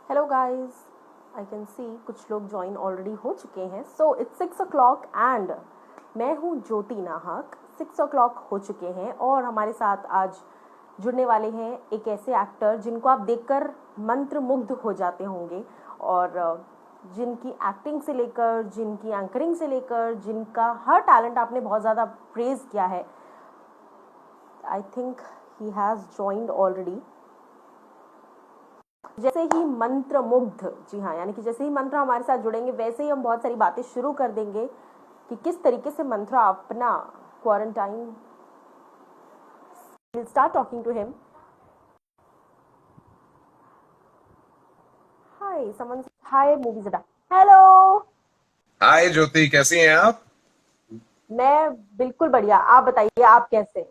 Hello guys, I can see कुछ लोग join already हो चुके हैं. सो इट्स 6 o'clock एंड मैं हूँ ज्योति नाहक. 6 o'clock हो चुके हैं और हमारे साथ आज जुड़ने वाले हैं एक ऐसे एक्टर जिनको आप देखकर मंत्र मुग्ध हो जाते होंगे और जिनकी एक्टिंग से लेकर, जिनकी एंकरिंग से लेकर, जिनका हर टैलेंट आपने बहुत ज़्यादा प्रेज किया है. I think he has joined already. जैसे ही मंत्र मुग्ध, जी हाँ, यानी कि जैसे ही मंत्र हमारे साथ जुड़ेंगे वैसे ही हम बहुत सारी बातें शुरू कर देंगे कि किस तरीके से मंत्र अपना quarantine. Will start talking to him. Hi someone. Hi movie जरा. हेलो. हाय ज्योति, कैसी हैं आप? मैं बिल्कुल बढ़िया. आप बताइए, आप कैसे?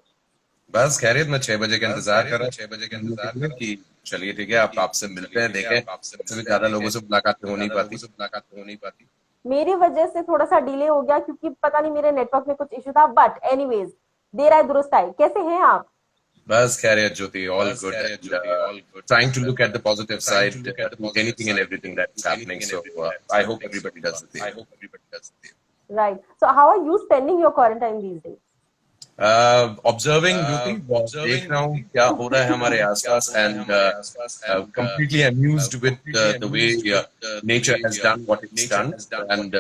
बस खैरियत. मैं 6 बजे का इंतजार कर रहा कि चलिए ठीक है, आप आपसे मिलते हैं, देखें. वैसे भी ज्यादा लोगों से मुलाकात हो नहीं पाती. मेरी वजह से थोड़ा सा डिले हो गया क्योंकि पता नहीं मेरे नेटवर्क में कुछ इशू था. बट एनीवेज, देर आए दुरुस्त आए. कैसे हैं आप? बस खैरियत Jyoti, all good. Trying to look at the positive side, anything and everything that's happening. So I hope everybody does the same. Right. So how are you spending your quarantine these days? Observing duty, देख रहा हूँ क्या हो रहा है हमारे आसपास, and completely amused with the way nature has done what it's done, and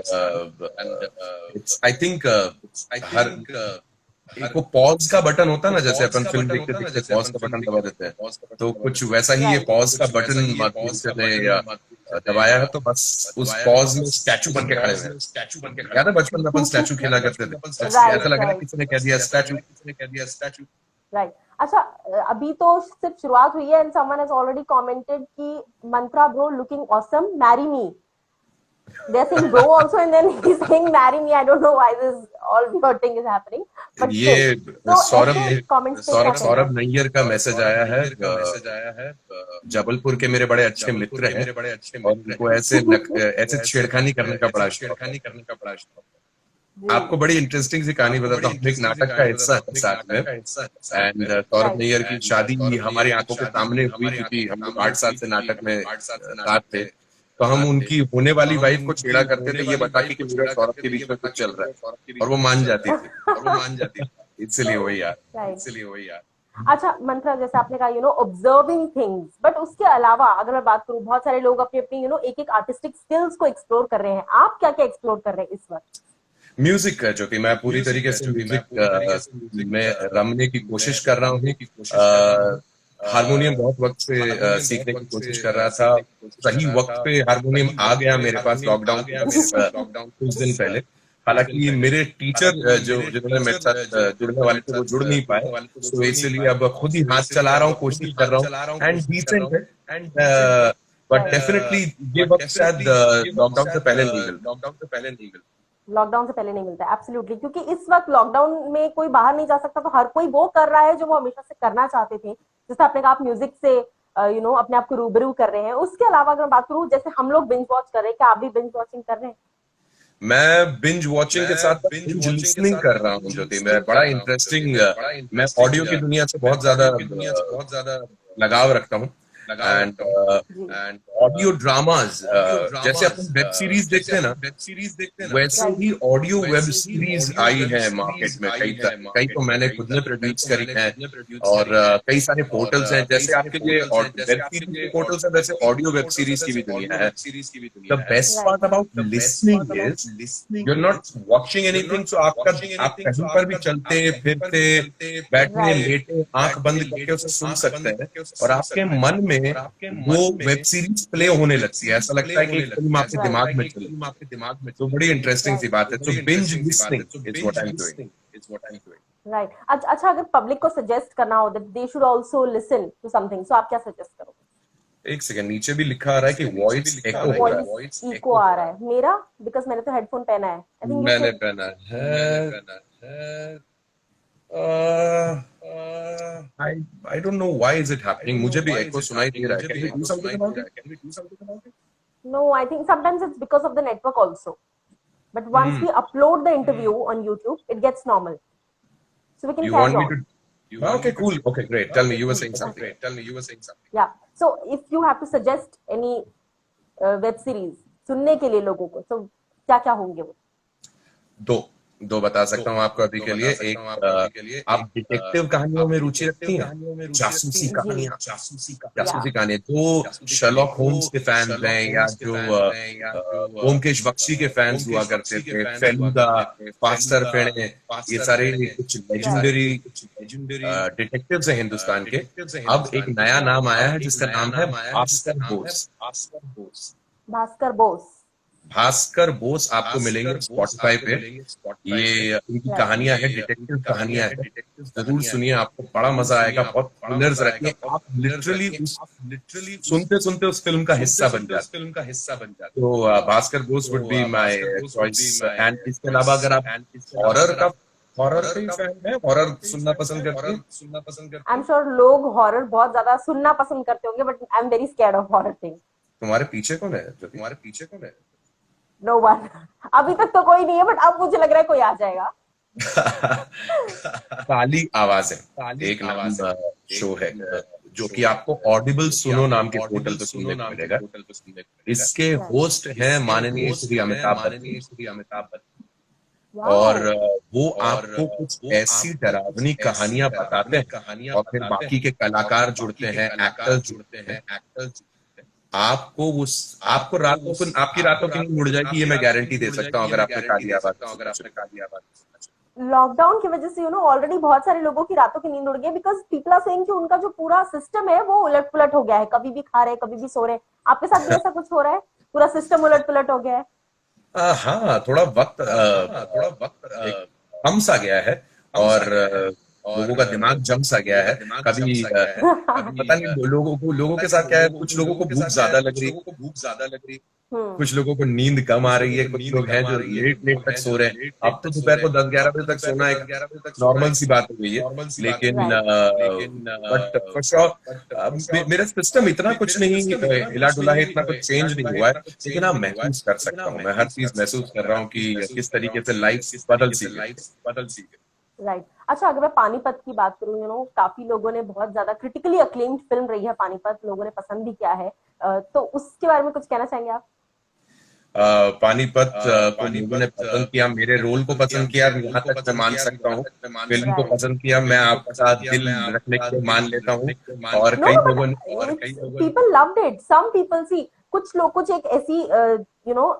it's I think हर एक वो पॉज का बटन होता है ना, जैसे अपन फिल्म देखते देखते पॉज का बटन दबा देते हैं, तो कुछ वैसा ही ये पॉज का बटन किसी ने दबाया है, तो बस उस पॉज में स्टैचू बन के खड़े हुए हैं. याद है बचपन में अपन स्टैचू खेला करते थे, ऐसा लग रहा है किसी ने कह दिया स्टैचू. राइट. अच्छा, अभी तो सिर्फ शुरुआत हुई है and someone has already commented कि Mantra bro looking awesome, marry me. They're saying bro also and then he's saying marry me. I don't know why this all weird thing is happening. But ये तो सौरभ ऐसे comments पे क्या कहना है? सौरभ नैयर का message आया है. जबलपुर के मेरे बड़े अच्छे मित्र हैं और उनको ऐसे छेड़खानी करने का बड़ा शौक है. जी. आपको बड़ी इंटरेस्टिंग सी कहानी बताता हूँ. एक नाटक का हिस्सा है साथ में, एंड सौरभ नैयर की शादी हमारी आंखों के सामने हुई, क्योंकि हम लोग 8 साल से नाटक में साथ थे. तो हम उनकी होने वाली वाइफ को छेड़ा करते थे ये बता के कि मेरे और सौरभ के बीच में कुछ चल रहा है, और वो मान जाती थी. इसलिए वही यार. अच्छा मंत्रा, जैसे आपने कहा ऑब्जर्विंग थिंग्स, बट उसके अलावा अगर मैं बात करूं, बहुत सारे लोग अपनी अपनी एक एक आर्टिस्टिक स्किल्स को एक्सप्लोर कर रहे हैं. आप क्या क्या एक्सप्लोर कर रहे हैं इस वक्त? म्यूजिक का, जो कि मैं पूरी तरीके से म्यूजिक में रमने की कोशिश कर रहा हूँ. हारमोनियम बहुत वक्त से सीखने की कोशिश कर रहा था. सही वक्त पे हारमोनियम आ गया मेरे पास लॉकडाउन के कुछ दिन पहले. हालांकि मेरे टीचर जो जिन्होंने मेरे साथ जुड़ने वाले थे वो जुड़ नहीं पाए, तो इसलिए अब खुद ही हाथ चला रहा हूँ, कोशिश कर रहा हूँ, एंड डिसेंट है. बट डेफिनेटली ये वक्त शायद लॉकडाउन से पहले नहीं मिलता. लॉकडाउन से पहले नहीं मिलता है, एब्सोल्युटली. क्योंकि इस वक्त लॉकडाउन में कोई बाहर नहीं जा सकता, तो हर कोई वो कर रहा है जो वो हमेशा से करना चाहते थे. जैसे आपने कहा, आप म्यूजिक से अपने आप को रूबरू कर रहे हैं. उसके अलावा अगर मैं बात करूं, जैसे हम लोग बिंज वॉच कर रहे हैं, क्या आप भी बिंज वॉचिंग कर रहे हैं? मैं बिंज वॉचिंग के साथ बिंज लिसनिंग कर रहा हूँ ज्योति. मैं बड़ा इंटरेस्टिंग, मैं ऑडियो की दुनिया से बहुत ज्यादा लगाव रखता हूँ, एंड ऑडियो ड्रामाज, जैसे अपन वेब सीरीज देखते हैं ना, वैसे ही ऑडियो वेब सीरीज आई है मार्केट में. कई तो मैंने खुद ने प्रोड्यूस करी है, और कई सारे पोर्टल्स हैं. जैसे आपके लिए वेब सीरीज के पोर्टल्स हैं, वैसे ऑडियो वेब सीरीज की भी दुनिया है. The best part about listening is you are not watching anything. So आप कहीं पर भी चलते फिरते, बैठे लेटे, आंख बंद करके उसे सुन सकते हैं, और आपके मन में वो वेब सीरीज प्ले होने लगती है. ऐसा लगता है कि एक फिल्म आपके दिमाग में चल रही है. तो बड़ी इंटरेस्टिंग सी बात है. तो binge listening is what I am doing. Right. अच्छा, अगर पब्लिक को सजेस्ट करना हो that they should also listen to something, so आप क्या सजेस्ट करोगे? एक सेकंड, नीचे भी लिखा आ रहा है कि वॉइस एको हो रहा है. वॉइस इको आ रहा है मेरा, बिकॉज मैंने तो हेडफोन पहना है. आई थिंक मैंने पहना है. I don't know why is it happening. मुझे भी एको सुनाई दे रहा है. Can we do something about it? No, I think sometimes it's because of the network also. But once we upload the interview on YouTube, it gets normal. So we can You carry want me on. to? Okay, cool. Okay, great. Tell me, you were saying something. Yeah. So if you have to suggest any web series सुनने के लिए लोगों को, तो क्या क्या होंगे वो? दो दो बता सकता हूँ आपको अभी के लिए। एक, आप डिटेक्टिव कहानियों में रुचि रखती हैं? जासूसी जी, कहानियां, या जासूसी कहानियां, जो शर्लॉक होम्स के फैंस हैं, या जो ब्योमकेश बख्शी के फैंस हुआ करते थे, फेलुदा, पास्टर फेणे, ये सारे कुछ राइट। लेजेंडरी डिटेक्टिव्स हैं हिंदुस्तान के। अब एक नया नाम आया है जिसका नाम है भास्कर बोस। भास्कर बोस। भास्कर बोस आपको मिलेंगे स्पॉटिफाई पे। ये इनकी राइट। कहानियां हैं, डिटेक्टिव कहानियां हैं। जरूर सुनिए, आपको बड़ा मजा आएगा। बहुत थ्रिलर्स रहती हैं, आप लिटरली उस सुनते सुनते उस फिल्म का हिस्सा बन जाते हैं। तो Bhaskar Bose would be my choice. And इसके अलावा अगर आप हॉरर का हॉरर के फैन है, हॉरर सुनना पसंद करते हैं? आई एम श्योर लोग हॉरर बहुत ज्यादा सुनना पसंद करते होंगे, but I am very scared of horror thing. तुम्हारे पीछे कौन है जो नो वन। अभी तक तो कोई नहीं है, बट अब मुझे लग रहा है कोई आ जाएगा। काली आवाजें एक नाम शो है, जो कि आपको ऑडिबल सुनो नाम के पोर्टल पे सुनने को मिलेगा। इसके होस्ट हैं माननीय श्री अमिताभ बच्चन। और वो आपको कुछ ऐसी डरावनी कहानियां बताते हैं, और फिर बाकी के कलाकार जुड़ते हैं, एक्टर्स जुड़ते हैं। आपको रातों को, आपकी रातों की नींद उड़ जाएगी, ये मैं गारंटी दे सकता हूँ, अगर आपने काली आवाज। लॉकडाउन की वजह से ऑलरेडी बहुत सारे लोगों की रातों की नींद उड़ गई, बिकॉज पीपल आर सेइंग कि उनका जो पूरा सिस्टम है वो उलट पुलट हो गया है, कभी भी खा रहे हैं कभी भी सो रहे हैं। आपके साथ भी ऐसा कुछ हो रहा है? पूरा सिस्टम उलट पुलट हो गया है? हाँ, थोड़ा वक्त एक कम सा गया है, और लोगों का दिमाग जम सा गया है। कभी पता नहीं लोगों के साथ क्या है, कुछ लोगों को भूख ज्यादा लग रही है, कुछ लोगों को नींद कम आ रही है, कुछ लोग हैं जो लेट लेट तक सो रहे हैं। अब तो दोपहर को 10-11 बजे तक सोना एक नॉर्मल सी बात हो गई है। लेकिन बट फॉर श्योर मेरा सिस्टम इतना कुछ नहीं हिला डुला है, इतना कुछ चेंज नहीं हुआ है, लेकिन हाँ महसूस कर सकता हूँ, मैं हर चीज महसूस कर रहा हूँ कि किस तरीके से लाइफ बदल सी है। राइट। अच्छा, अगर मैं पानीपत की बात करूं, काफी लोगों ने बहुत ज्यादा क्रिटिकली अक्लेम्ड फिल्म रही है पानीपत, लोगों ने पसंद भी किया है, तो उसके बारे में कुछ कहना चाहेंगे आप? पानीपत को लोगों ने पसंद किया, मेरे रोल को पसंद किया, यहाँ तक मैं मान सकता हूँ। फिल्म को पसंद किया, मैं आपका दिल रखने के लिए मान लेता हूँ। और नो कई नो, लोगों ने people loved it, some people see, कुछ एक ऐसी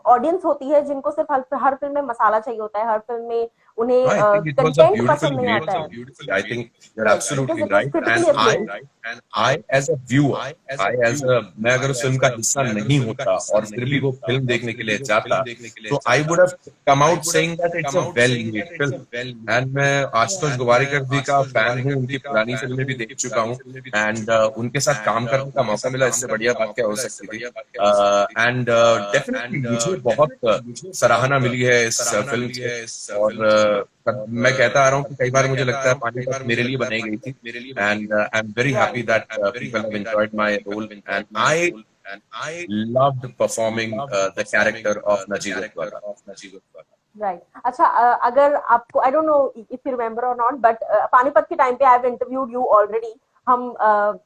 ऑडियंस होती है जिनको सिर्फ हर फिल्म में मसाला चाहिए होता है, हर फिल्म में उन्हें I think it was a content beautiful, पसंद नहीं आता है। I think you're right, absolutely because it was right. Critically And acclaimed. I as a viewer, मैं अगर उस फिल्म का हिस्सा नहीं होता और फिर भी वो फिल्म देखने के लिए जाता, तो I would have come out saying that it's a well-made film. And मैं आशुतोष गोवारिकर जी का फैन हूँ, उनकी पुरानी फिल्में भी देख चुका हूँ, एंड उनके साथ काम करने का मौका मिला, इससे बढ़िया बात क्या हो सकती थी। एंड डेफिनेटली मुझे बहुत सराहना मिली है इस फिल्म से। और मैं कहता आ रहा हूँ कि कई बार मुझे लगता है पानीपत मेरे लिए बनाई गई थी, and I am very happy that people have enjoyed my role, and I loved performing the character of Najeeb Uttara. Right. अच्छा, अगर आपको, I don't know if you remember और नॉट, बट पानीपत के टाइम पे I have interviewed you already. हम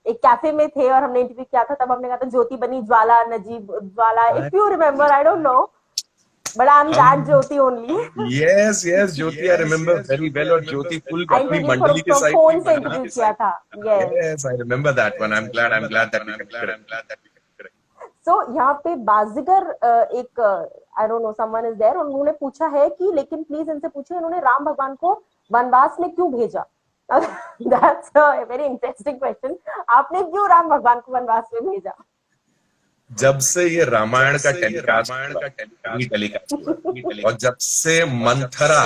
एक cafe में थे और हमने इंटरव्यू किया था, तब हमने कहा था Jyoti Bani Jwala, Najeeb Jwala, if you remember, I don't know, but I'm that Jyoti only. Yes, Jyoti, I remember very well. और ज्योति फुल अपनी मंडली के साइड फोन से इंटरव्यू किया था। Yes, I remember that one. I'm glad that we connected. So यहाँ पे बाजीगर एक, I don't know, someone is there, उन्होंने पूछा है कि लेकिन प्लीज इनसे पूछिए इन्होंने राम भगवान को वनवास में क्यों भेजा। That's a very interesting question. आपने क्यों राम भगवान को वनवास में भेजा? जब से ये रामायण का टेलीकास्ट हुआ, और जब से मंथरा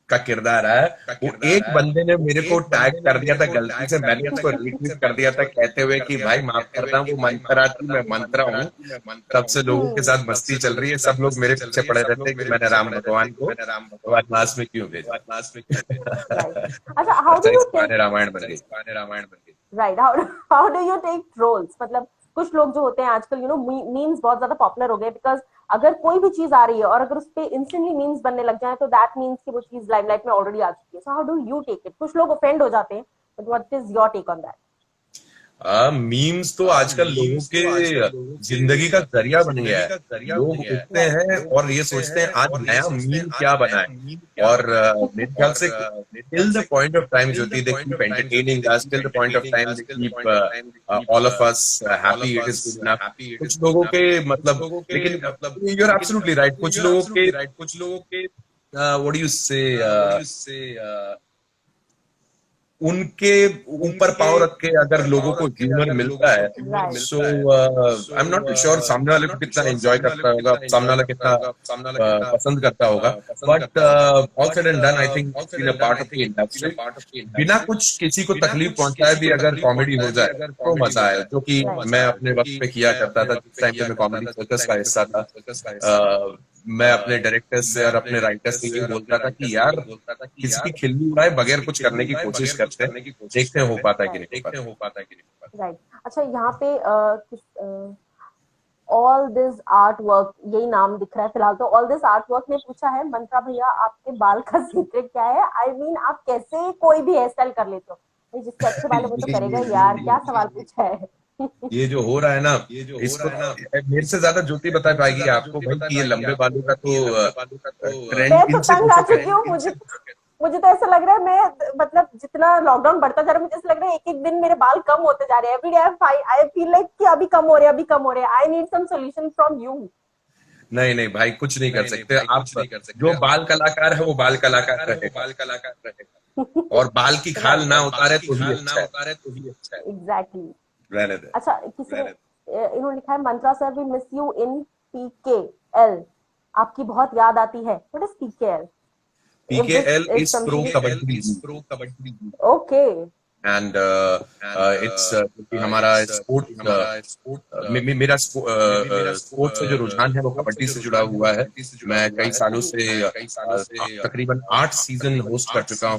का किरदार है, वो एक बंदे ने मेरे को टैग कर दिया था गलती से, मैंने उसको रीट्वीट कर दिया था कहते हुए कि भाई माफ करना, वो मंथरा थी, मैं मंत्रा हूँ। तब से लोगों के साथ मस्ती चल रही है, सब लोग मेरे पीछे पड़े रहते हैं कि मैंने राम भगवान को वनवास में क्यों भेजा। अच्छा, how do you take Ramayan बन गई। Right, how do you take trolls? मतलब कुछ लोग जो होते हैं आजकल, मीम्स बहुत ज्यादा पॉपुलर हो गए, बिकॉज अगर कोई भी चीज आ रही है और अगर उस पे इंस्टेंटली मीम्स बनने लग जाए तो दैट मीन्स कि वो चीज लाइमलाइट में ऑलरेडी आ चुकी है। So how do you take it? कुछ लोग ऑफेंड हो जाते हैं, but what is your take on that? Memes तो आजकल लोगों के जिंदगी का जरिया बन गया है। लोग उठते राइट हैं और ये सोचते हैं आज नया मीम क्या बना है, और मेरे ख्याल से till the point of time Jyoti they keep entertaining us, till the point of time they keep all of us happy, it is good enough. कुछ लोगों के मतलब, लेकिन यू आर एब्सोल्युटली राइट, कुछ लोगों के व्हाट डू यू से, उनके ऊपर पाव रख के अगर लोगों को ह्यूमर मिलता है, right so I am not sure सामने वाले को कितना एंजॉय करता होगा, सामने वाला कितना पसंद करता होगा, but all said and done I think been a part of the industry, बिना कुछ किसी को तकलीफ पहुंचाए भी अगर कॉमेडी हो जाए तो मजा आए, जो कि मैं अपने वक्त पे किया करता था जिस टाइम पे मैं कॉमेडी सर्कस का हिस्सा था। मैं अपने डायरेक्टर से और अपने राइटर से ये बोलता था कि यार किसी की खिल्ली उड़ाए बगैर कुछ करने की कोशिश करते हैं, देखते हैं हो पाता है कि नहीं हो पाता। राइट। अच्छा, यहाँ पे ऑल दिस आर्ट वर्क, यही नाम दिख रहा है फिलहाल तो। ऑल दिस आर्ट वर्क ने पूछा है, मंत्रा भैया आपके बाल का सीक्रेट क्या है? आई मीन आप कैसे कोई भी हेयर स्टाइल कर लेते हो? भाई जिसके अच्छे बाल है वो तो करेगा यार, क्या सवाल पूछा है। ये जो हो रहा है ना, इसको मेरे से ज्यादा ज्योति बता पाएगी आपको भाई कि ये लंबे बालों का तो ट्रेंड मैं तो इनसे तंग आ चुकी हूँ। मुझे तो ऐसा लग रहा है, मैं मतलब जितना लॉकडाउन बढ़ता जा रहा है मुझे ऐसा लग रहा है एक एक दिन मेरे बाल कम होते जा रहे हैं। Every day I feel like कि अभी कम हो रहे हैं, अभी कम हो रहे हैं। I need some solution from you. नहीं नहीं भाई, कुछ नहीं कर सकते आप। जो बाल कलाकार है वो बाल कलाकार रहे, और बाल की खाल ना उतारे तो ही अच्छा है। एग्जैक्टली। रहने दे। अच्छा, किसी ने इन्होंने लिखा है, Mantra sir we miss you in PKL, आपकी बहुत याद आती है। What is PKL? PKL is Pro Kabaddi League. Okay. And it's हमारा मेरा स्पोर्ट्स से जो रुझान है वो कबड्डी से जुड़ा हुआ है। मैं कई सालों से तकरीबन 8 सीजन होस्ट कर चुका हूँ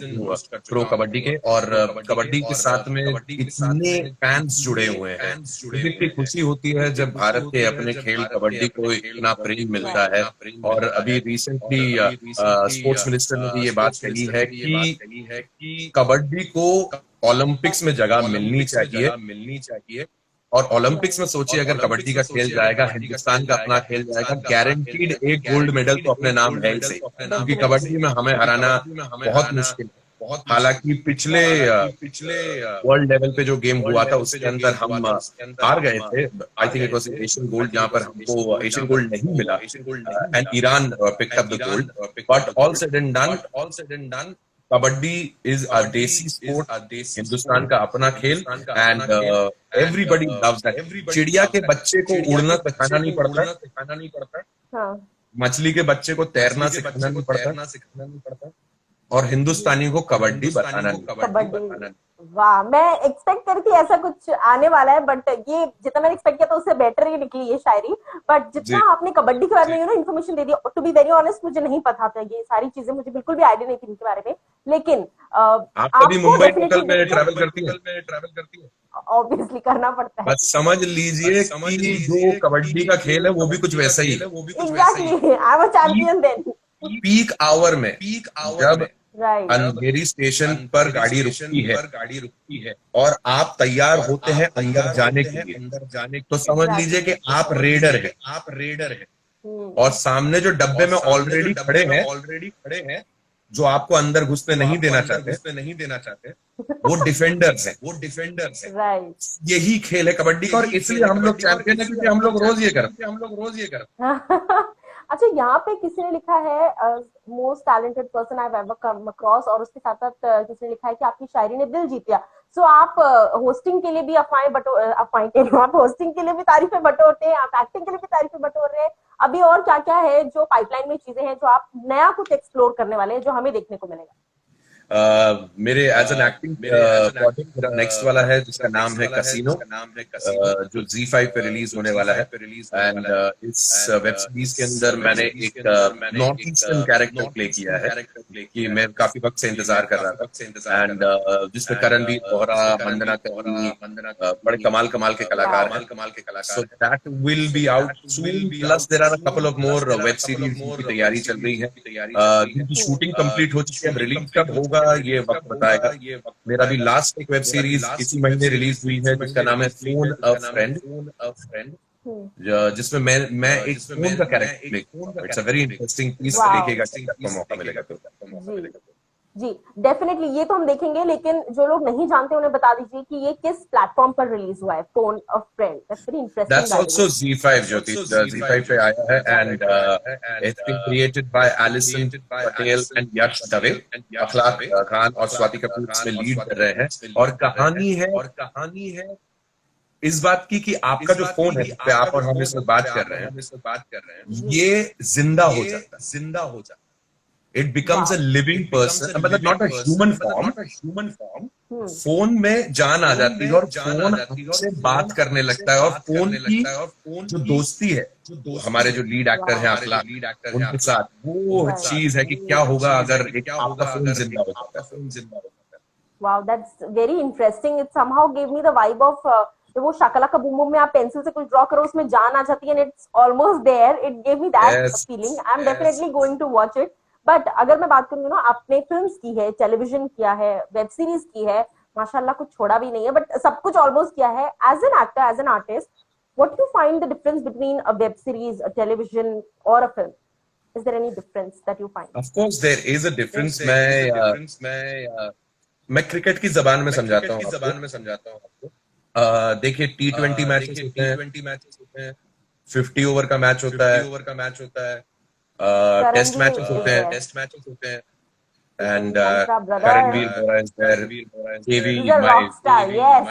प्रो कबड्डी के, और कबड्डी के साथ में इतने फैंस जुड़े हुए हैं, मुझे इतनी खुशी होती है जब भारत के अपने खेल कबड्डी को इतना प्रेम मिलता है। और अभी रिसेंटली स्पोर्ट्स मिनिस्टर ने भी ये बात कही है कि कबड्डी को ओलंपिक्स में जगह मिलनी चाहिए, और ओलंपिक्स में सोचिए अगर कबड्डी का खेल जाएगा, हिंदुस्तान का अपना खेल जाएगा, गारंटीड एक गोल्ड मेडल तो अपने नाम है ही सही, क्योंकि कबड्डी में हमें हराना बहुत मुश्किल है। हालांकि पिछले वर्ल्ड लेवल पे जो गेम हुआ था उसके अंदर हम हार गए थे। I think it was Asian gold, जहां पर हमको एशियन गोल्ड नहीं मिला, and Iran picked up the gold. But all said and done, kabaddi is a देसी स्पोर्ट, हिंदुस्तान का अपना खेल, एंड एवरीबडी लव्स दैट। चिड़िया के बच्चे को उड़ना सिखाना नहीं पड़ता, हाँ। मछली के बच्चे को तैरना सिखाना नहीं पड़ता, और हिंदुस्तानी को कबड्डी बताना नहीं। वाह, मैं एक्सपेक्ट करती ऐसा कुछ आने वाला है, बट ये जितना मैंने एक्सपेक्ट किया था उससे बेटर ही निकली ये शायरी। बट जितना आपने कबड्डी के बारे में इन्फॉर्मेशन दे दी, टू बी वेरी ऑनेस्ट मुझे नहीं पता था ये सारी चीजें, मुझे बिल्कुल भी आइडिया नहीं थी इनके बारे में। लेकिन आप कभी मुंबई लोकल में ट्रैवल करती है? ऑब्वियसली करना पड़ता है। बस समझ लीजिए कि जो कबड्डी का खेल है वो भी कुछ वैसा ही है। Exactly, I am a champion then. Peak hour में जब अंधेरी स्टेशन पर गाड़ी रुकती है और आप तैयार होते हैं अंदर जाने के लिए, तो समझ लीजिए कि आप रेडर है, और सामने जो डब्बे में ऑलरेडी खड़े हैं जो आपको अंदर घुसने नहीं देना चाहते, वो डिफेंडर्स हैं। यही खेल है कबड्डी का, और इसलिए हम लोग चैंपियन है क्योंकि हम लोग रोज ये करते हैं। अच्छा, यहाँ पे किसी ने लिखा है most talented person I have ever come across, और उसके साथ साथ किसी ने लिखा है कि आपकी शायरी ने दिल जीत लिया। सो आप होस्टिंग के लिए भी आप होस्टिंग के लिए भी तारीफें बटोरते हैं, आप एक्टिंग के लिए भी तारीफें बटोर रहे हैं। अभी और क्या क्या है जो पाइपलाइन में चीजें हैं जो आप नया कुछ एक्सप्लोर करने वाले हैं जो हमें देखने को मिलेगा? मेरे एज एन एक्टिंग प्रोजेक्ट मेरा नेक्स्ट वाला है जिसका नाम है कसिनो, जो ZEE5 पे रिलीज होने वाला है। एंड इस वेब सीरीज के अंदर मैंने एक नॉर्थ ईस्टर्न कैरेक्टर प्ले किया है, कि मैं काफी वक्त से इंतजार कर रहा था, एंड जिसमें करणवीर बोहरा, वंदना कर्मी, बड़े कमाल कमाल के कलाकार हैं. So that will be out soon. Plus there are a couple of more web series की तैयारी चल रही है, जिनकी शूटिंग कंप्लीट हो चुकी है. अब रिलीज कब होगा ये वक्त बताएगा. मेरा भी लास्ट एक वेब सीरीज इसी महीने रिलीज हुई है जिसका नाम है फोन अ फ्रेंड, जिसमें मैं एक फोन का कैरेक्टर प्ले कर रहा हूं. इट्स अ वेरी इंटरेस्टिंग चीज. वाह देखिएगा जब आपको मौका मिलेगा तो. जी जी डेफिनेटली ये तो हम देखेंगे, लेकिन जो लोग नहीं जानते उन्हें बता दीजिए कि ये किस प्लेटफॉर्म पर रिलीज हुआ है, phone a friend. That's very interesting That's by the also way. Z5 Jyoti. Z5 पे आया है, and it's been created by Alison Patel and Yash Dave. अखलाक खान और स्वाति कपूर इसमें लीड कर रहे हैं, और कहानी है इस बात की कि आपका जो फोन है जिस पे आप और हम इसमें बात कर रहे हैं, ये जिंदा हो जाता है. इट बिकम्स अ वाह लिविंग पर्सन, मतलब not a human form. Phone में जान आ जाती है और फोन आपसे बात करने लगता है, और फोन की जो दोस्ती है हमारे जो लीड एक्टर हैं वाह अखलाक, उनके साथ, वो राइट. चीज है कि क्या होगा अगर एक आपका फोन जिंदा हो जाता है. Wow, that's very interesting. It somehow gave me the vibe of वो शाकालाका बूम बूम में आप पेंसिल से कुछ ड्रॉ करो, उसमें जान आ जाती है, and it's almost there. It gave me that Yes. feeling. I'm definitely going to watch it. But अगर मैं बात करूँ ना, आपने फिल्म्स की है, टेलीविजन किया है, वेब सीरीज की है, माशाल्लाह कुछ छोड़ा भी नहीं है, बट सब कुछ ऑलमोस्ट किया है. As an actor, as an artist, what do you find the difference between a web series, a television, or a film? Is there any difference that you find? Of course there is a difference. मैं cricket की जबान में समझाता हूँ आपको. देखिए, T20 matches होते हैं, 50 ओवर का मैच होता है, टेस्ट मैचेस होते हैं, and Mantra Karanveer brother, Bora is there, KV, he's a rock star. Yes.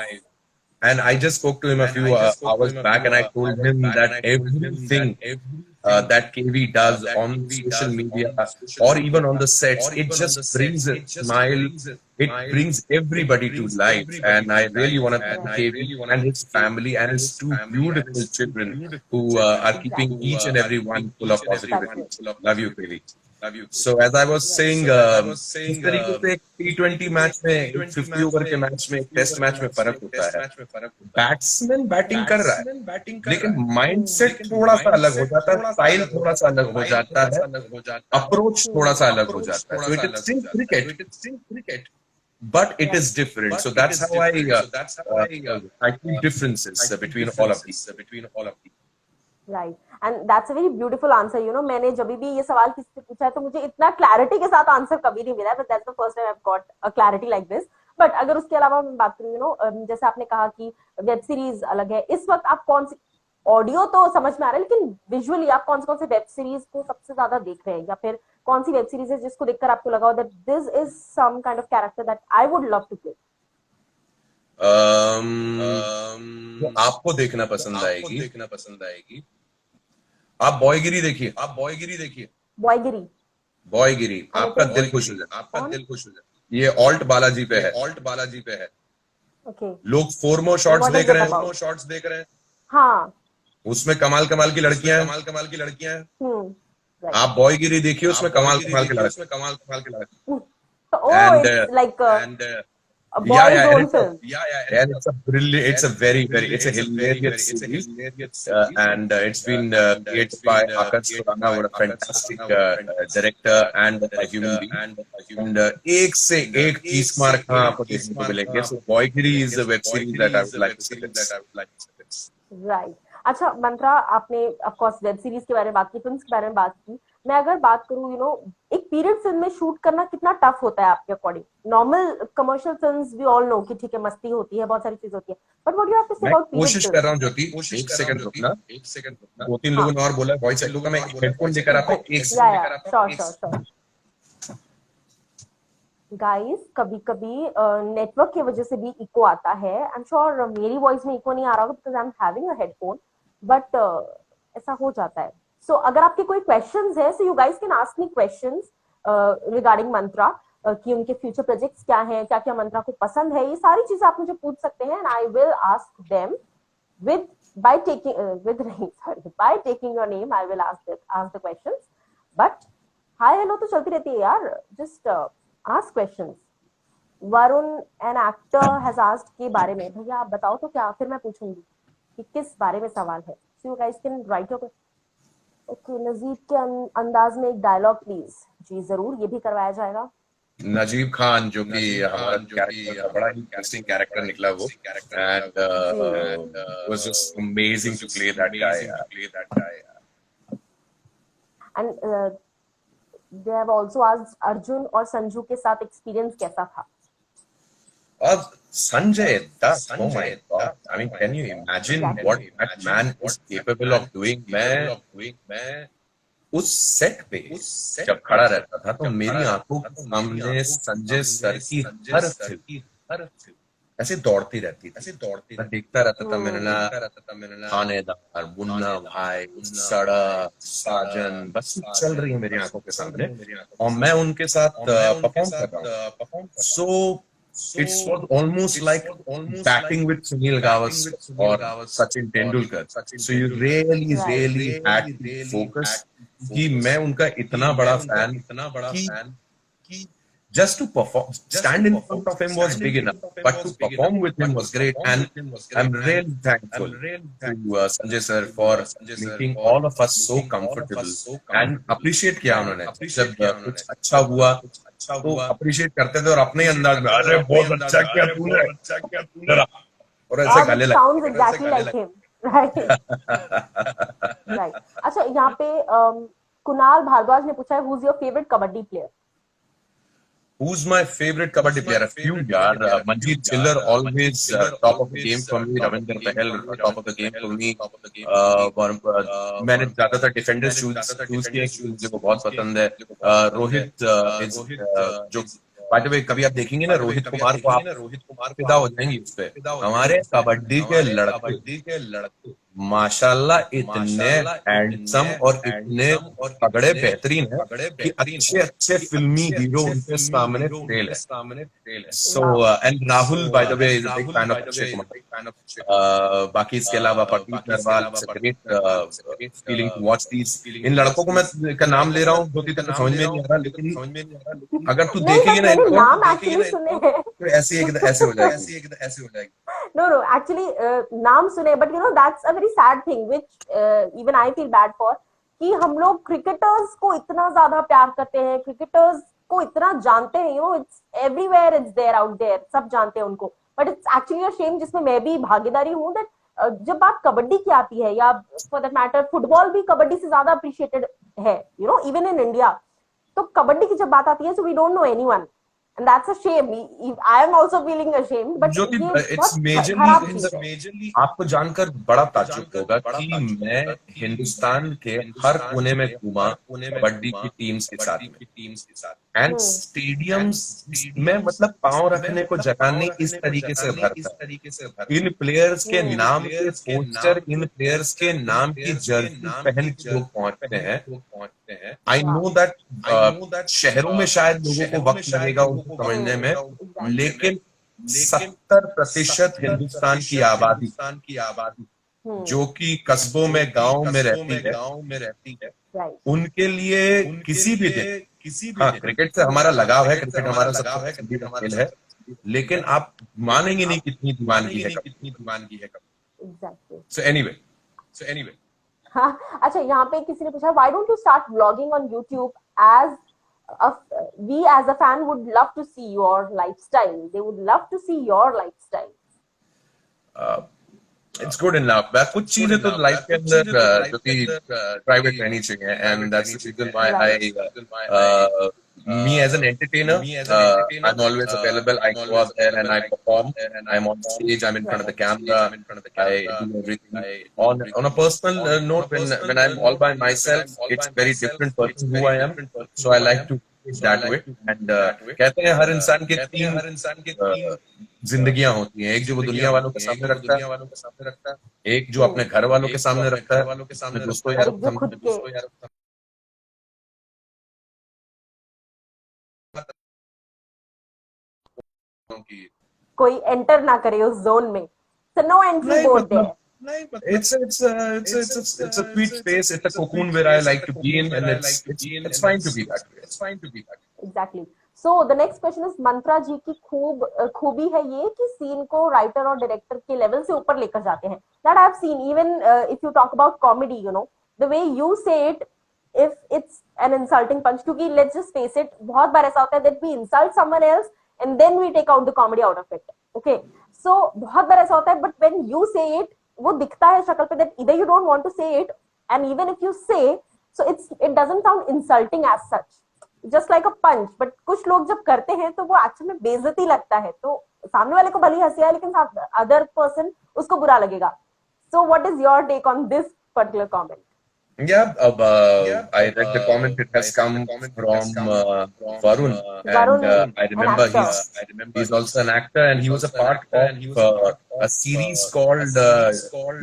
and I just spoke to him a few hours back, and I told him that everything that KV does on social media or even on the sets, it just brings a smile. It brings everybody to life, and I really want to thank KV and his family and his two beautiful children who are keeping each and every one full of positivity. Love you, KV. So as I was saying, इस तरीके से एक T20 match में, एक 50 over के match में, एक test match में फर्क होता है. बैट्समैन बैटिंग कर रहा है, लेकिन माइंडसेट थोड़ा सा अलग हो जाता है, स्टाइल थोड़ा सा अलग हो जाता है, अप्रोच थोड़ा सा अलग हो जाता है. So it is still cricket, but it is different. So that's how I see differences between all of these. Right. And that's a very beautiful answer. You know, मैंने जब भी ये सवाल किसी से पूछा है तो मुझे इतना क्लैरिटी के साथ आंसर कभी नहीं मिला है, but that's the first time I have got a clarity like this. But अगर उसके अलावा मैं बात करूँ, यू नो, जैसे आपने कहा कि वेब सीरीज अलग है, इस वक्त आप कौन सी, ऑडियो तो समझ में आ रहा है, लेकिन विजुअली आप कौन से वेब सीरीज को सबसे ज्यादा देख रहे हैं, या फिर कौन सी वेब सीरीज है जिसको देखकर आपको लगा हो that this is some kind of character that I would love to play? जो आपको देखना पसंद आएगी, आप बॉयगिरी देखिए. बॉयगिरी आपका दिल खुश हो जाए. ये ऑल्ट बालाजी पे है. ओके. लोग फोरमो शॉट्स देख रहे हैं. हाँ. उसमें कमाल कमाल की लड़कियां हैं. आप बॉयगिरी देखिए, उसमें कमाल कमाल के लड़के. Oh, And it's like a yeah, boy's own film. and it's a brilliant, it's a hilarious series, and it's been created by Akash Khurana, what a fantastic director and a human being, and एक से एक चीज मार कहाँ आपको देखने को मिलेंगे. So Boygiri is a web series that I would like to suggest. Right. अच्छा मंत्रा, आपने ऑफ कोर्स वेब सीरीज के बारे में बात की, फिल्म्स के बारे में बात की. मैं अगर बात करूं, यू नो, एक पीरियड फिल्म में शूट करना कितना टफ होता है आपके according? Normal commercial films we all know कि ठीक है, मस्ती होती है, बहुत सारी चीज होती है, but what do you have to say about period? कोशिश कर रहा हूं ज्योति, एक सेकंड रुकना. 2-3 लोगों ने और बोला वॉइस एक्टर का. मैं हेडफोन लेकर आता हूं, एक श्योर. गाइस, कभी कभी नेटवर्क की वजह से भी इको आता है. आई एम श्योर मेरी वॉइस में इको नहीं आ रहा होगा because I am having a headphone, but ऐसा हो जाता है. सो अगर आपके कोई क्वेश्चंस है, so you guys can ask me questions regarding Mantra, कि उनके फ्यूचर प्रोजेक्ट्स क्या हैं, क्या क्या मंत्रा को पसंद है, ये सारी चीजें आप मुझे पूछ सकते हैं, and I will ask them with by taking your name. I will ask the questions. But hi hello तो चलती रहती है यार, just ask questions. Varun an actor has asked के बारे में, भैया आप बताओ तो क्या, फिर मैं पूछूंगी कि किस बारे में सवाल है। So you guys can write your. Okay, Najeeb के अंदाज में एक डायलॉग प्लीज। जी जरूर, ये भी करवाया जाएगा। नजीब खान जो कि हमारा कैरेक्टर था, बड़ा ही इंटरेस्टिंग कैरेक्टर निकला वो, and was just amazing to play that guy. And they have also asked Arjun और संजू के साथ एक्सपीरियंस कैसा था। और Sanjay Dutt, oh my God, I mean, can you imagine what that man is capable of doing? मैं उस सेट पे जब खड़ा रहता था तो मेरी आंखों के सामने संजय सर की हर फिल्म ऐसे दौड़ती रहती थी। मैं देखता रहता था, मैंने ना थानेदार, मुन्ना भाई, सड़क, साजन, बस चल रही है मेरी आंखों के सामने और मैं उनके साथ परफॉर्म कर रहा हूँ। So it's was almost like batting with Sunil Gavaskar और Sachin Tendulkar. So you really really had to focus कि मैं उनका इतना बड़ा फैन कि just to perform, stand in front of him was big enough, but to perform with him was great. And I'm really thankful to Sanjay sir for making all of us so comfortable and appreciate किया उन्होंने। जब कुछ अच्छा हुआ तो appreciate करते थे और अपने ही अंदाज में, अरे बहुत अच्छा किया तूने जरा, और ऐसे गले लग। Sounds exactly like him, right? Right. अच्छा, यहाँ पे कुणाल भारद्वाज ने पूछा है, who's your favorite kabaddi player. Who's my favorite kabaddi player? A few, yaar. Manjeet Chillar, always top of the game for me. Ravinder Behel, top of the game for me. मैंने ज्यादातर defender choose किए क्योंकि मुझे वो बहुत पसंद है। Rohit is जो, बाय द वे, कभी आप देखेंगे ना रोहित कुमार को, आप फिदा हो जाएंगे उस पे। हमारे कबड्डी के लड़के माशाल्लाह इतने हैंडसम और इतने तगड़े बेहतरीन है कि अच्छे अच्छे फिल्मी हीरो उनके सामने फेल है। So and Rahul by the way is a big fan of Akshay Kumar. बाकी इसके अलावा Pradeep Narwal, it's a great feeling to watch these. इन लड़कों को मैं का नाम ले रहा हूँ जो कि तेरे समझ में नहीं आ रहा, लेकिन अगर तू नहीं, देखेगी बट ना मैंने इनको नाम एक्चुअली सुने हैं। तो ऐसे हो जाएगी। No, no, actually, नाम सुने, but you know that's a very sad thing, which even I feel bad for, कि हम लोग क्रिकेटर्स को इतना ज्यादा प्यार करते हैं, क्रिकेटर्स को इतना जानते हैं, you know, it's everywhere, it's there out there, सब जानते हैं उनको, but it's actually a shame, जिसमें मैं भी भागीदारी हूँ, that जब बात कबड्डी की आती है, या for that matter फुटबॉल भी कबड्डी से ज्यादा अप्रिशिएटेड है, you know, even in India, तो कबड्डी की जब बात आती है, so we don't know anyone. And that's a shame. I am also feeling ashamed. But ज्योति, ये इट्स बहुत खराब चीज है। मेजरली आपको जानकर बड़ा ताज्जुब होगा कि मैं हिंदुस्तान के हर कोने में घूमा कबड्डी की टीम्स के साथ में, एंड स्टेडियम्स में मतलब पांव रखने को जगह नहीं, इस तरीके से भरता। इन प्लेयर्स के नाम के पोस्टर, इन प्लेयर्स के नाम की जर्सी पहन के लोग पहुंचते हैं। आई नो दैट शहरों में शायद लोगों को वक्त लगेगा उनको समझने में, लेकिन 70% हिंदुस्तान की आबादी जो कि कस्बों में, गांव में रहती है, उनके लिए किसी भी दिन, हाँ क्रिकेट से हमारा लगाव है, क्रिकेट हमारा सबसे पसंदीदा खेल है, लेकिन आप मानेंगे नहीं कितनी दीवानगी है। सो एनीवे, हाँ, अच्छा, यहाँ पे किसी ने पूछा, why don't you start vlogging on YouTube, as we as a fan would love to see your lifestyle. They would love to see your lifestyle. It's good enough. कुछ चीजें तो लाइफ के अंदर जो कि प्राइवेट रहनी चाहिए, and that's the reason why I me as an entertainer, I'm always available. I go out there and I perform. I'm on stage. I'm in front of the camera. I do everything. On a personal note, when I'm all by myself, it's very different person who I am. So I like to that way. And कहते हैं हर इंसान के तीन जिंदगियां होती हैं, एक जो वो दुनिया वालों के सामने रखता है, एक जो अपने घर वालों के सामने रखता है, अपने दोस्तों यार कोई एंटर ना करे उस जोन में, so no entry board there. It's a sweet space. It's a cocoon where I like to be in, and it's fine to be that way. Exactly. So the next question is Mantra ji की खूबी है ये कि scene को writer और director के level से ऊपर लेकर जाते हैं. That I have seen even if you talk about comedy, you know the way you say it, if it's an insulting punch, क्योंकि लेट्स जस्ट फेस इट, बहुत बार ऐसा होता है that we insult someone else and then we take out the comedy out of it. Okay, so बहुत बार ऐसा होता है, but when you say it, वो दिखता है शक्ल पे that either you don't want to say it, and even if you say, so it doesn't sound insulting as such, just like a punch. But कुछ लोग जब करते हैं तो वो एक्चुअली में बेइज्जती लगता है, तो सामने वाले को भली हंसी आए लेकिन अदर पर्सन उसको बुरा लगेगा. So what is your take on this particular comment? Yeah, I read the comment. It has come from Varun, and I remember he's also an actor, and he was a part of a series called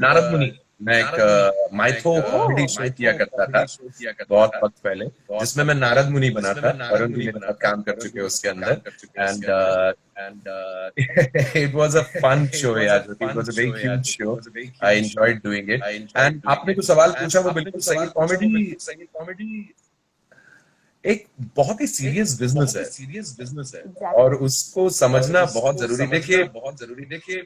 Narad Muni. मैं एक mytho comedy show किया करता था बहुत वक्त पहले, जिसमें मैं नारद मुनि बना था. वरुण भी मेरे साथ काम कर चुके उसके अंदर, and it was a fun show यार. It was a very cute show. I enjoyed doing it. And आपने जो सवाल पूछा वो बिल्कुल सही. कॉमेडी एक बहुत ही सीरियस बिजनेस है और उसको समझना बहुत जरूरी. देखिए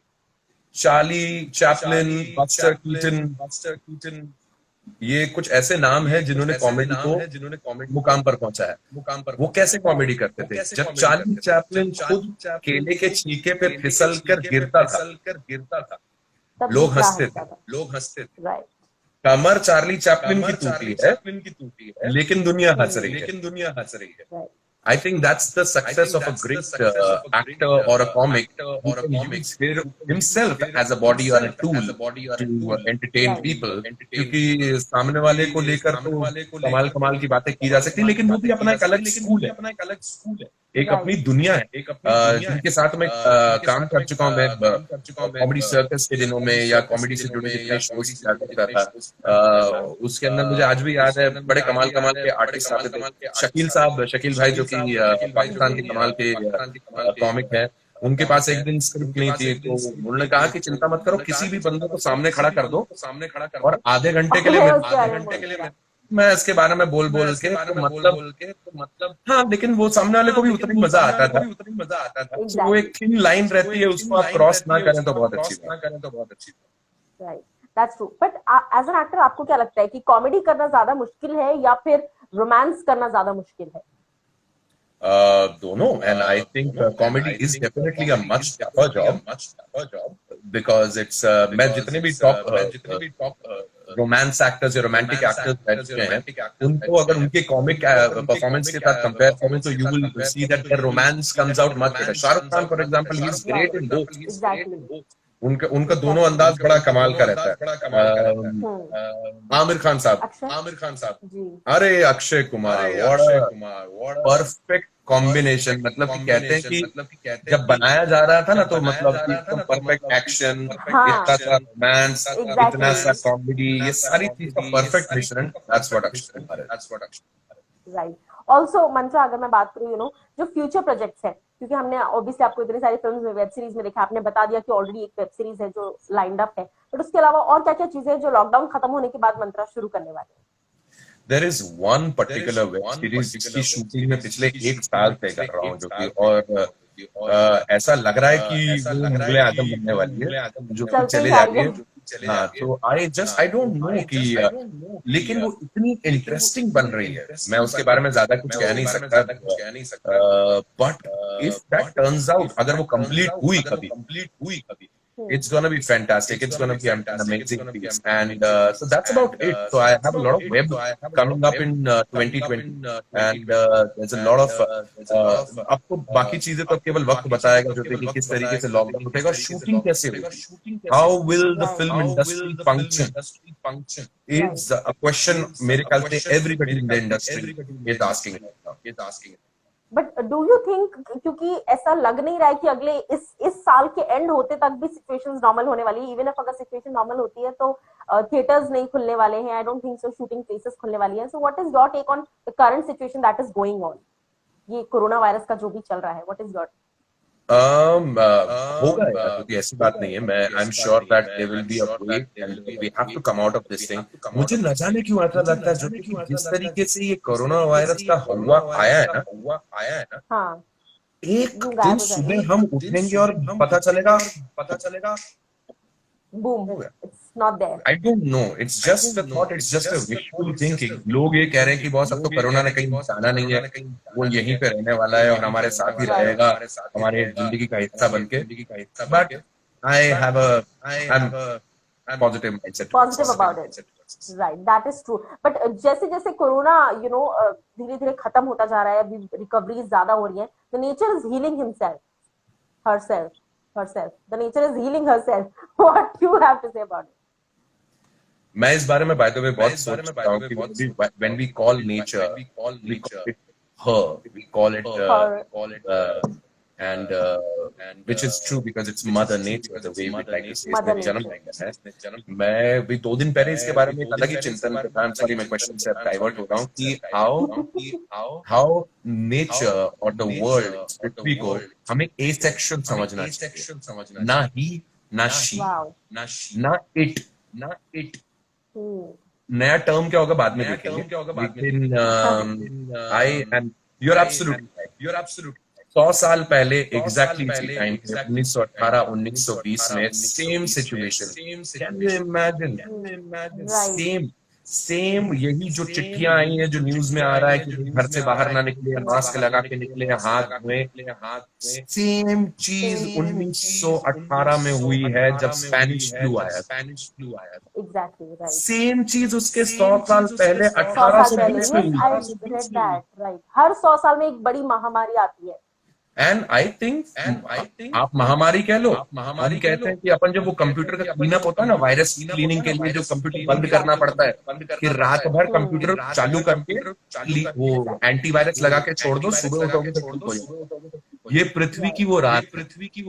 चार्ली चैपलिन, बस्टर कीटन, ये कुछ ऐसे नाम हैं जिन्होंने कॉमेडी को मुकाम पर पहुंचा है. वो कैसे कॉमेडी करते थे? जब चार्ली चैपलिन खुद केले के छीके पे फिसल कर गिरता था, लोग हंसते थे. कमर चार्ली चैपलिन की टूटी है, लेकिन दुनिया हंस रही है. I think that's the success of a great actor or a comic who can use himself as a body or a tool to entertain people. क्योंकि सामने वाले को लेकर तो कमाल की बातें की जा सकती है, लेकिन वो भी अपना एक अलग स्कूल है, एक अपनी दुनिया है जिनके साथ मैं काम कर चुका हूँ. मैं कॉमेडी सर्कस के दिनों में या कॉमेडी से जुड़े जितने शोज किया करता था, उसके अंदर मुझे आज भी याद है बड़े कमाल के आर्टिस्ट आते थे. शकील भाई जो कि पाकिस्तान के कमाल के कॉमिक है, उनके पास एक दिन स्क्रिप्ट नहीं थी, तो उन्होंने कहा कि चिंता मत करो, किसी भी बंदे को सामने खड़ा कर दो और आधे घंटे के लिए मैं इसके बारे में बोल के तो मतलब हाँ, लेकिन वो सामने वाले को भी उतना ही मजा आता था. तो वो एक थिन लाइन रहती है, उसको आप क्रॉस ना करें तो बहुत अच्छी बात. That's true. But as an actor आपको क्या लगता है कि कॉमेडी करना ज्यादा मुश्किल है या फिर रोमांस करना ज्यादा मुश्किल है? दोनों. And I think comedy is definitely a much tougher job because it's मैं जितने भी टॉप रोमांस एक्टर्स या रोमांटिक एक्टर्स बैठते हैं, उनको अगर उनके कॉमिक परफॉर्मेंस के साथ कंपेयर करें तो you will see that there romance comes out much better. Shahrukh Khan for example, he is great in both. उनका दोनों अंदाज बड़ा कमाल का रहता है. आमिर खान साहब, अरे अक्षय कुमार, परफेक्ट कॉम्बिनेशन. मतलब कि कहते हैं कि जब बनाया जा रहा था ना, तो मतलब परफेक्ट एक्शन, इतना सा रोमांस, इतना सा कॉमेडी, ये सारी चीज का परफेक्ट मिश्रण. दैट्स व्हाट अक्षय कुमार है. राइट. ऑल्सो मंत्रा, अगर मैं बात करूँ, यू नो, जो फ्यूचर प्रोजेक्ट्स है, क्योंकि हमने ऑब्वियसली आपको इतनी सारी फिल्म्स में, वेब सीरीज में देखा, आपने बता दिया कि ऑलरेडी एक वेब सीरीज है जो लाइंड अप है, बट उसके अलावा और क्या क्या चीजें जो लॉकडाउन खत्म होने के बाद मंत्रा शुरू करने वाले हैं? There is one particular web series जिसकी शूटिंग में पिछले 1 साल से कर रहा हूँ, जो कि और ऐसा लग रहा है कि वो मुगले आजम बनने वाली है, जो कि चले जा रही है. हाँ, तो आई डोंट नो कि लेकिन वो इतनी इंटरेस्टिंग बन रही है, मैं उसके बारे में ज्यादा कुछ कह नहीं सकता. But if that turns out, अगर वो कंप्लीट हुई कभी, it's gonna be fantastic. It's gonna be an amazing piece, and so that's about it. So I have a lot of web coming up in 2020, and there's a lot of आपको बाकी चीजें तो केवल वक्त बताएगा जो कि किस तरीके से लॉकडाउन उठेगा और शूटिंग कैसे होगी. How will the film industry function is a question मेरे ख्याल से everybody in the industry is asking. But do you think, क्योंकि ऐसा लग नहीं रहा है कि अगले इस साल के एंड होते तक भी सिचुएशंस नॉर्मल होने वाली है. इवन इफ अगर सिचुएशन नॉर्मल होती है तो थिएटर्स नहीं खुलने वाले हैं. I don't think so shooting places खुलने वाली है. So what is your take on the current situation that is going on? ये कोरोना वायरस का जो भी चल रहा है, व्हाट इज योर? होगा यार, क्योंकि ऐसी बात नहीं है। मैं I am sure that there will be a way and we have to come out of this thing. मुझे न जाने क्यों ऐसा लगता है जो कि जिस तरीके से ये कोरोना वायरस का हवा आया है ना, हाँ, एक यूं दिन गायब हो जाएगा, सुबह हम उठेंगे और पता चलेगा बूम, हो गया। It's not there. I don't know, it's just a thought, it's just a wishful thinking. लोग ये कह रहे हैं कि बॉस अब तो कोरोना ने कहीं जाना नहीं है, वो यहीं पे रहने वाला है और हमारे साथ ही राइट, रहेगा, हमारे जिंदगी का हिस्सा बन के। But I have a I am positive mindset positive towards about it, right, that is true. But जैसे जैसे कोरोना धीरे धीरे खत्म होता जा रहा है, अभी रिकवरी ज्यादा हो रही है, the nature is healing himself, herself, herself. The nature is healing herself. What you have to say about it? मैं इस बारे में बाय द वे बहुत सोचता हूँ कि when we call nature, we call it her, we call it Her, and which is true because it's mother nature, the way we like to say, इसने mother जन्म nature. लिया है। मैं भी 2 दिन पहले इसके बारे में एक अलग ही चिंतन कर रहा हूँ। सॉरी, मैं क्वेश्चन से डाइवर्ट हो रहा हूँ कि हाउ नेचर और द वर्ल्ड, पृथ्वी को हमें ए सेक्शन समझना चाहिए, ना ही, ना शी, Wow. ना इट। Hmm. नया टर्म क्या होगा बाद में देखेंगे, लेकिन I am, you are absolutely 100 साल पहले एग्जैक्टली इसी टाइम पे 1918 1920 में same situation, can you imagine? Right. Same same यही जो चिट्ठियां आई हैं, जो न्यूज में आ रहा है कि घर से बाहर ना निकले, मास्क लगा के निकले, हाथ धोए, सेम चीज Same. 1918 में हुई है जब स्पेनिश फ्लू आया। Exactly. Right. सेम चीज उसके 100 साल पहले 100 साल पहले, 1820 में yes, हुई I थी। read that. Right. हर 100 साल में एक बड़ी महामारी आती है. एंड आई थिंक आप महामारी कह लो, हम कहते हैं कि अपन जब वो कंप्यूटर का क्लीनअप होता है ना, वायरस क्लीनिंग के लिए जो कंप्यूटर बंद करना पड़ता है, कि रात भर Hmm. कंप्यूटर चालू करके वो Exactly. एंटीवायरस लगा के छोड़ दो, सुबह उठोगे तो ठीक हो जाएगा। ये पृथ्वी की Right. वो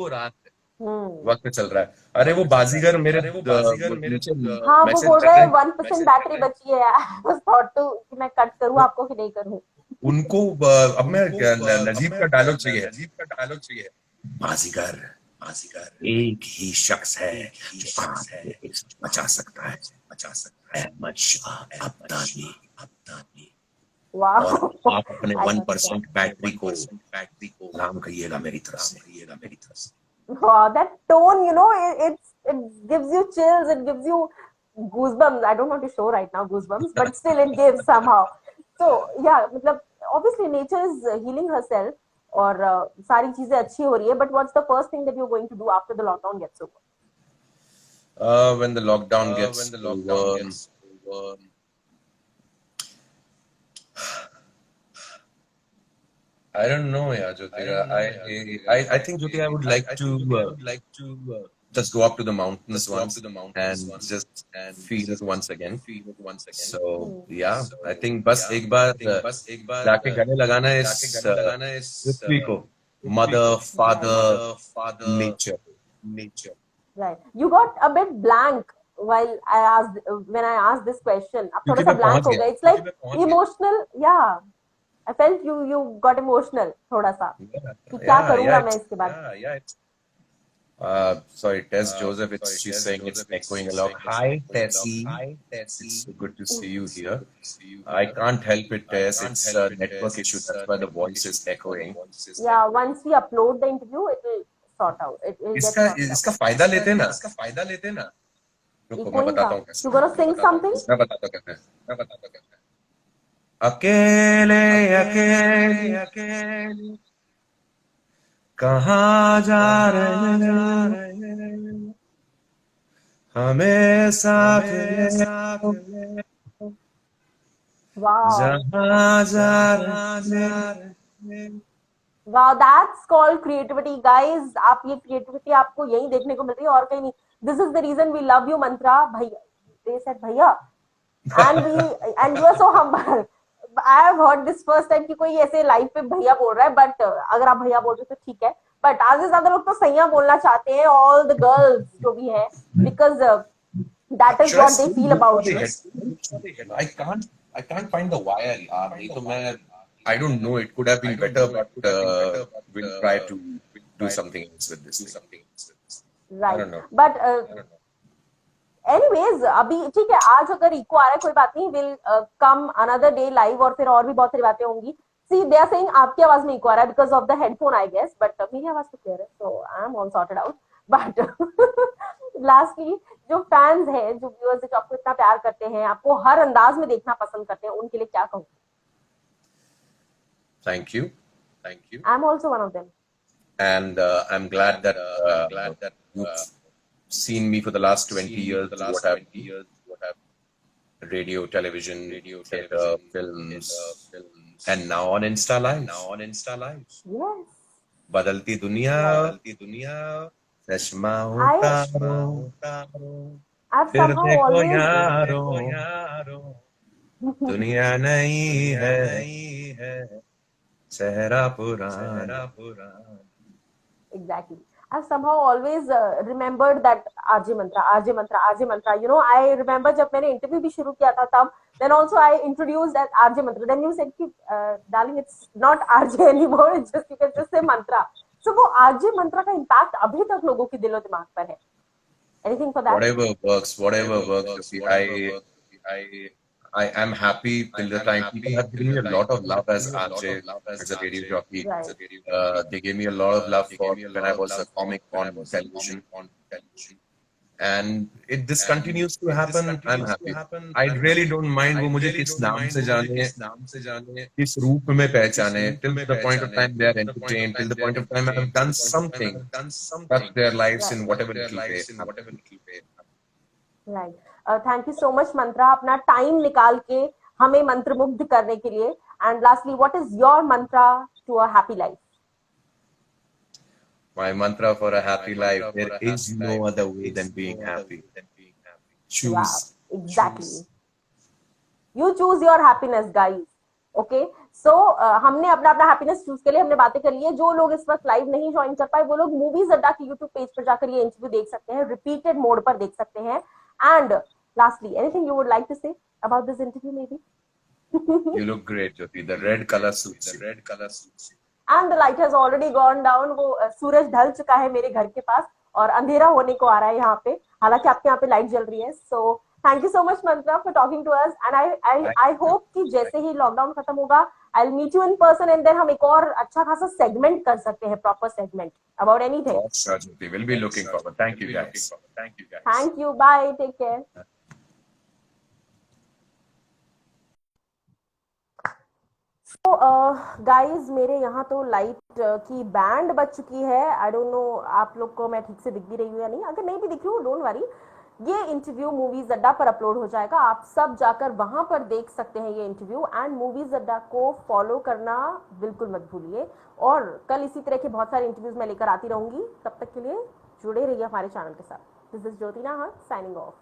रात है, Hmm. वक्त चल रहा है। अरे वो बाजीगर मेरे वो नीचे हाँ, वो मैसेज बोल कर रहे रहे हैं हैं, 1% बैटरी बची है। I was thought to कि मैं कट करूँ आपको कि नहीं करूँ. उनको अब मैं नजीब का डायलॉग चाहिए। बाजीगर एक ही शख्स है जो आपको इससे बचा सकता है, अहमद शाह अब्दाली। Wow. और आप अपने I must 1% बैटरी को नाम कहिएगा मेरी तरफ से। Wow, that tone, it gives you chills, it gives you goosebumps. I don't want to show right now goosebumps, but still it gives somehow. So yeah, मतलब obviously nature is healing herself और सारी चीजें अच्छी हो रही है. But what's the first thing that you're going to do after the lockdown gets over? When the lockdown gets over, I don't know, yeah, Jyotika. I think, Jyoti, I would like to just go up to the mountains once and just feel it once again. So yeah, I think बस एक बार जाके गले लगाना है इस पृथ्वी को, mother, father, nature. Right. You got a bit blank while when I asked this question. अब थोड़ा क्योंकि सा मैं blank पहुंच हो गया। गया. It's like emotional. Yeah. I felt you got emotional थोड़ा सा कि क्या करूँगा मैं इसके बाद. Sorry, Tess Joseph, she's saying it's echoing a lot. Hi, Tessie. It's so good to see you here. I can't help it, Tess. It's a network issue. That's why the voice is echoing. Yeah, once we upload the interview, it will sort out. It will get sorted out. इसका फायदा लेते हैं ना। रुको, मैं Echoing बताता का. हूँ कैसे। You gonna sing something? मैं बताता हूँ कैसे। अकेले अकेले कहाँ जा रहे हैं, हमें साथ ले Wow. जहाँ जा रहे हैं। Wow, that's called creativity, guys. आप ये creativity आपको यहीं देखने को मिल रही है और कहीं नहीं. This is the reason we love you, Mantra. भैया, they said भैया, and you are so humble. I have heard this first time कि कोई ऐसे लाइव पे भैया बोल रहा है, but अगर आप भैया बोल रहे हो तो ठीक है. But आधे से ज्यादा लोग तो सैया बोलना चाहते हैं, all the girls जो भी हैं, because that is what they feel about you. I can't find the wire, यार। नहीं तो मैं I don't know, it could have been better, but we'll try to do something else with this thing. I right don't know. But anyways अभी ठीक है, आज अगर eco आ रहा है कोई बात नहीं, will come another day live और फिर और भी बहुत सारी बातें होंगी. सी दे आर सेइंग आपकी आवाज में इको आ रहा है because of the headphone I guess, but मेरी आवाज तो क्लियर है, so I am all sorted out. But lastly जो फैंस हैं, जो व्यूअर्स जो आपको इतना प्यार करते हैं, आपको हर अंदाज में देखना पसंद करते हैं, उनके लिए क्या कहूँ? Thank you. I am also one of them. And I'm glad that you've seen me for the last 20 years, what I've radio, television, theater, films, and now on Insta Live. Yes. बदलती दुनिया, चश्मा उतारो, I've फिर somehow देखो always यारो, दुनिया नहीं है, चेहरा पुराना. exactly. I've somehow always remembered that RJ Mantra. You know, I remember जब मैंने इंटरव्यू भी शुरू किया था तब, then also I introduced that RJ Mantra. Then you said कि darling, it's not RJ anymore. It's just you can just say Mantra. So वो RJ Mantra का impact अभी तक लोगों के दिलो दिमाग पर है. Anything for that? Whatever works. I am happy till the time people have given me a lot of love as RJ, as a radio jockey. Right. They gave me a lot of love for when I was a comic on television. And this continues to happen. I'm happy. I really don't mind वो मुझे किस नाम से जाने, किस रूप में पहचाने, till the point of time they are entertained, till the point of time I have done something, touch their lives in whatever little way. Right. Thank you so much, Mantra, अपना टाइम निकाल के हमें मंत्रमुग्ध करने के लिए. And lastly, what is your mantra to a happy life? My mantra for a happy life: there is no other way than being happy. Choose. Yeah, exactly. You choose your happiness, guys. Okay. So हमने अपना happiness choose के लिए हमने बातें कर ली है. जो लोग इस वक्त लाइव नहीं ज्वाइन कर पाए वो लोग मूवीज अड्डा के यूट्यूब पेज पर जाकर ये इंटरव्यू देख सकते हैं, रिपीटेड मोड पर देख सकते हैं. And lastly, anything you would like to say about this interview, maybe? You look great, Jyoti. The red color suits. And the light has already gone down. वो सूरज ढल चुका है मेरे घर के पास और अंधेरा होने को आ रहा है यहाँ पे. हालांकि आपके यहाँ पे लाइट जल रही है. So thank you so much, Mantra, for talking to us. And I hope कि जैसे ही लॉकडाउन खत्म होगा, I'll meet you in person and then हम एक और अच्छा खासा सेगमेंट कर सकते हैं, proper segment about anything. Sure, Jyoti. We'll be looking forward. Thank you, guys. Thank you. Bye. Take care. So, guys, मेरे यहाँ तो लाइट की बैंड बज चुकी है. आई डोंट नो आप लोग को मैं ठीक से दिख भी रही हूँ या नहीं. अगर नहीं भी दिख रही हूँ, डोंट वरी. ये इंटरव्यू मूवीज अड्डा पर अपलोड हो जाएगा. आप सब जाकर वहां पर देख सकते हैं ये इंटरव्यू. एंड मूवीज अड्डा को फॉलो करना बिल्कुल मत भूलिए. और कल इसी तरह के बहुत सारे इंटरव्यूज मैं लेकर आती रहूंगी. तब तक के लिए जुड़े रहिए हमारे चैनल के साथ. This is Jyoti Nahar signing off.